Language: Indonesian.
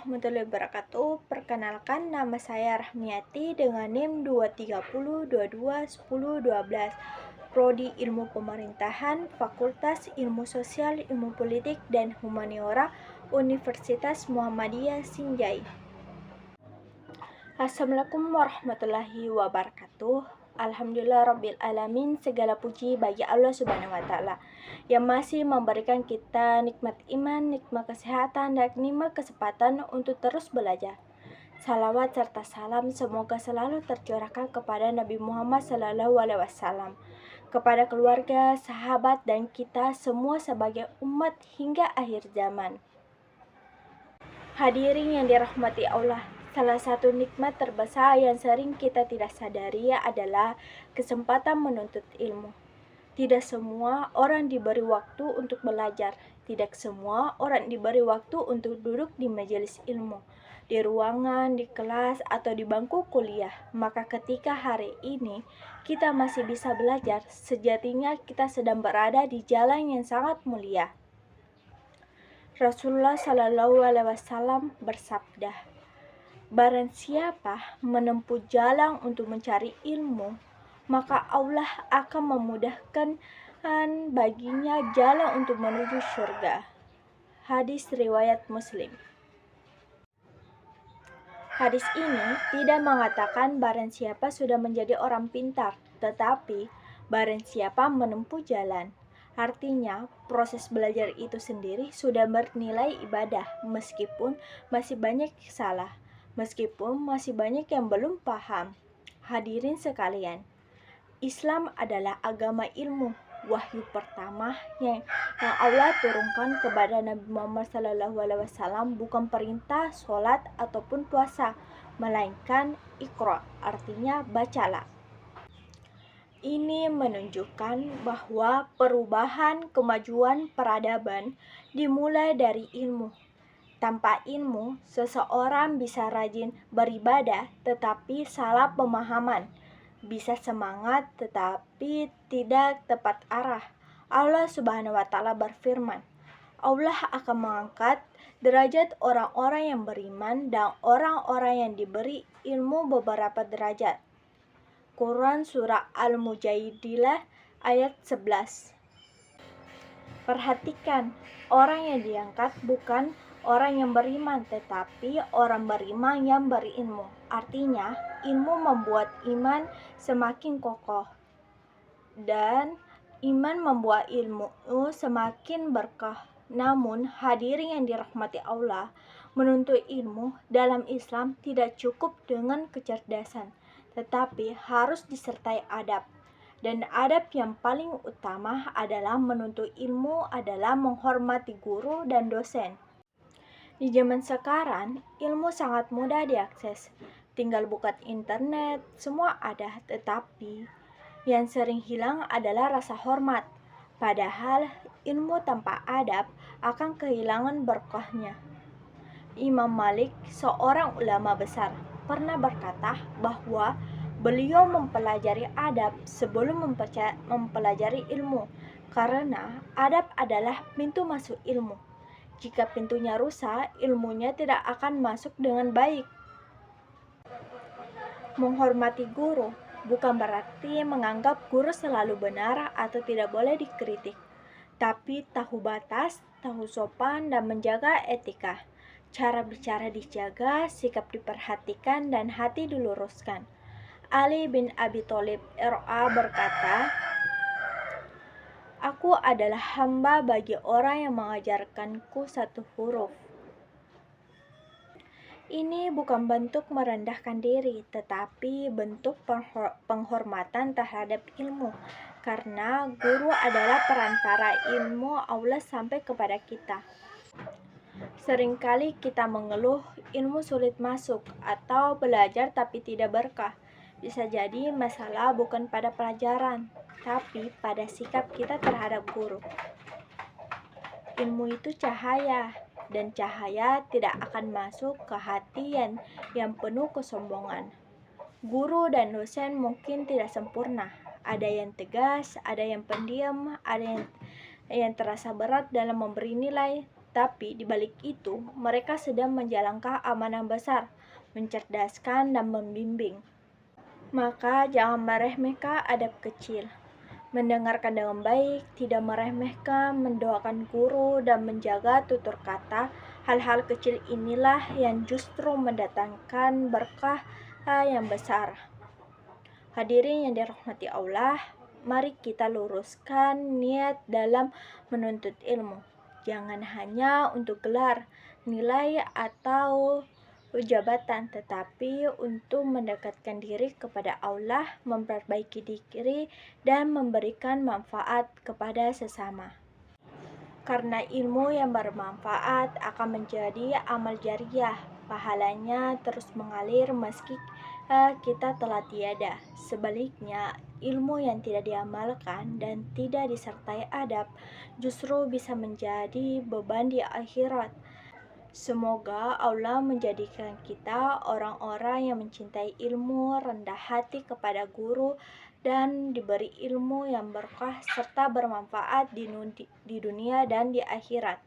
warahmatullahi wabarakatuh. Perkenalkan, nama saya Rahmiati dengan NIM 230221012, Prodi Ilmu Pemerintahan, Fakultas Ilmu Sosial, Ilmu Politik, dan Humaniora, Universitas Muhammadiyah Sinjai. Assalamualaikum warahmatullahi wabarakatuh. Alhamdulillahirrabbilalamin, segala puji bagi Allah Subhanahu wa Ta'ala yang masih memberikan kita nikmat iman, nikmat kesehatan, dan nikmat kesempatan untuk terus belajar. Salawat serta salam semoga selalu tercurahkan kepada Nabi Muhammad SAW, kepada keluarga, sahabat, dan kita semua sebagai umat hingga akhir zaman. Hadirin yang dirahmati Allah, salah satu nikmat terbesar yang sering kita tidak sadari adalah kesempatan menuntut ilmu. Tidak semua orang diberi waktu untuk belajar. Tidak semua orang diberi waktu untuk duduk di majelis ilmu, di ruangan, di kelas, atau di bangku kuliah. Maka ketika hari ini kita masih bisa belajar, sejatinya kita sedang berada di jalan yang sangat mulia. Rasulullah SAW bersabda, "Barang siapa menempuh jalan untuk mencari ilmu, maka Allah akan memudahkan baginya jalan untuk menuju surga." Hadis riwayat Muslim. Hadis ini tidak mengatakan barang siapa sudah menjadi orang pintar, tetapi barang siapa menempuh jalan. Artinya, proses belajar itu sendiri sudah bernilai ibadah, meskipun masih banyak salah, meskipun masih banyak yang belum paham. Hadirin sekalian, Islam adalah agama ilmu, wahyu pertama yang Allah turunkan kepada Nabi Muhammad SAW bukan perintah sholat ataupun puasa, melainkan Iqra, artinya bacalah. Ini menunjukkan bahwa perubahan kemajuan peradaban dimulai dari ilmu. Tanpa ilmu, seseorang bisa rajin beribadah tetapi salah pemahaman, bisa semangat tetapi tidak tepat arah. Allah Subhanahu wa Ta'ala berfirman, Allah akan mengangkat derajat orang-orang yang beriman dan orang-orang yang diberi ilmu beberapa derajat. Quran Surah Al-Mujadilah ayat 11. Perhatikan, orang yang diangkat bukan orang yang beriman, tetapi orang beriman yang berilmu. Artinya, ilmu membuat iman semakin kokoh, dan iman membuat ilmu semakin berkah. Namun, hadirin yang dirahmati Allah, menuntut ilmu dalam Islam tidak cukup dengan kecerdasan, tetapi harus disertai adab. Dan adab yang paling utama adalah menuntut ilmu adalah menghormati guru dan dosen. Di zaman sekarang, ilmu sangat mudah diakses. Tinggal buka internet, semua ada, tetapi yang sering hilang adalah rasa hormat. Padahal ilmu tanpa adab akan kehilangan berkahnya. Imam Malik, seorang ulama besar, pernah berkata bahwa beliau mempelajari adab sebelum mempelajari ilmu, karena adab adalah pintu masuk ilmu. Jika pintunya rusak, ilmunya tidak akan masuk dengan baik. Menghormati guru bukan berarti menganggap guru selalu benar atau tidak boleh dikritik, tapi tahu batas, tahu sopan, dan menjaga etika. Cara bicara dijaga, sikap diperhatikan, dan hati diluruskan. Ali bin Abi Thalib RA berkata, "Aku adalah hamba bagi orang yang mengajarkanku satu huruf." Ini bukan bentuk merendahkan diri, tetapi bentuk penghormatan terhadap ilmu, karena guru adalah perantara ilmu Allah sampai kepada kita. Seringkali kita mengeluh ilmu sulit masuk atau belajar tapi tidak berkah. Bisa jadi masalah bukan pada pelajaran, tapi pada sikap kita terhadap guru. Ilmu itu cahaya, dan cahaya tidak akan masuk ke hati yang penuh kesombongan. Guru dan dosen mungkin tidak sempurna. Ada yang tegas, ada yang pendiam, ada yang terasa berat dalam memberi nilai. Tapi di balik itu, mereka sedang menjalankan amanah besar, mencerdaskan dan membimbing. Maka jangan meremehkan adab kecil. Mendengarkan dengan baik, tidak meremehkan, mendoakan guru, dan menjaga tutur kata. Hal-hal kecil inilah yang justru mendatangkan berkah yang besar. Hadirin yang dirahmati Allah, mari kita luruskan niat dalam menuntut ilmu. Jangan hanya untuk gelar, nilai, atau jabatan, tetapi untuk mendekatkan diri kepada Allah, memperbaiki diri, dan memberikan manfaat kepada sesama. Karena ilmu yang bermanfaat akan menjadi amal jariah, pahalanya terus mengalir meski kita telah tiada. Sebaliknya, ilmu yang tidak diamalkan dan tidak disertai adab justru bisa menjadi beban di akhirat. Semoga Allah menjadikan kita orang-orang yang mencintai ilmu, rendah hati kepada guru, dan diberi ilmu yang berkah serta bermanfaat di dunia dan di akhirat.